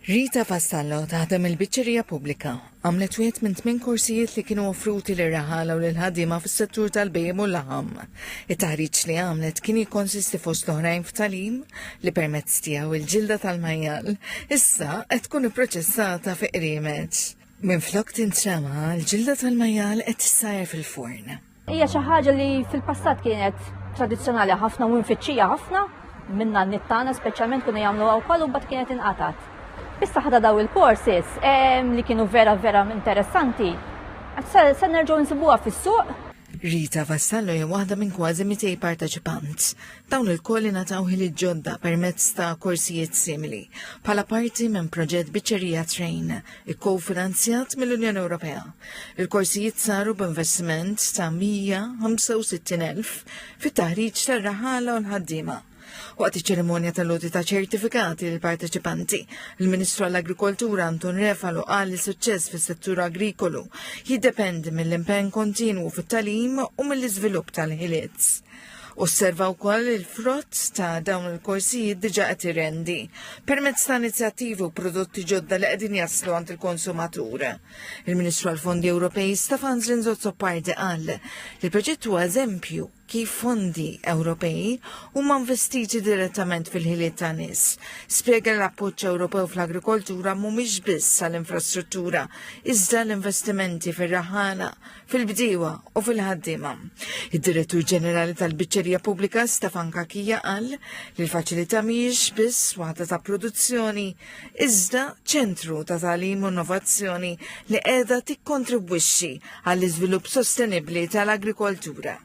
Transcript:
Rita Vassallo taħdem il-biċċerija pubblika għamlet wieħed minn 8 korsijiet li kienu offruti lir-raħala u lill-ħaddiema fis-settur tal-bejjem u l-laħam. It-taħriġ li għamlet kien jikkonsisti fost l-oħrajn f'talim li permezz tiegħu il-ġilda tal-majjal issa qed tkun ipproċessata fi qriemeġ. Minflok tintrema l-ġilda tal-majjal qed tissajjar fil-forn. Hija xi ħaġa li fil-passat kienet tradizzjonali ħafna u nfittxija ħafna minna n-nittana speċjalment kuna jagħmluha wkoll u mbagħad kienet inqatat. Issa ħada daw il-courses li kienu vera interessanti. Se nerġgħu nsibuha fis-suq. Rita Vassallo hija waħda minn kważi 200 parteċipant. Dawn il-kolli nataw ħili ġodda permezz ta' korsijiet simili bħala parti minn proġett Biċċerija Train ikkofinanzjat mill-Unjoni Ewropea. Il-korsijiet saru b'investiment ta' 165,000 fit-taħriġ tar-raħala u l-ħaddiema. Waqt iċ-ċerimonja tal-loti ta' ċertifikati lill parteċipanti, il-Ministru għall-Agrikoltura Anton Refalo qal li suċċess fis-settur agrikolu jiddependi mill-impenn kontinwu fit-tagħlim u mill-iżvilupp tal-ħiliet. Osserva wkoll il-frott ta' dawn il-korsijiet diġà qed irrendi permezz ta' inizjattivi u prodotti ġodda li qegħdin jaslu għand il-konsumatur. Il-Ministru għall-Fondi Ewropej Stefan Zrinzot-Soppardi qal li l-proġett huwa eżempju kif fondi Ewropej huma investiti direttament fil-ħiliet ta' nies. Spjega l-appoġġ Ewropew fl-agrikoltura mhumiex biss għall-infrastruttura, iżda l-investimenti fir-raħala, fil-bdiewa u fil-ħaddiema. Id-Direttur Ġenerali tal-Biċċerija Pubblika Stefan Kakija qal li l-faċilità mhijiex biss waħda ta' produzzjoni, iżda ċentru ta' tagħlim u innovazzjoni li qiegħda tikkontribwixxi għall-iżvilupp sostenibbli tal-agrikoltura.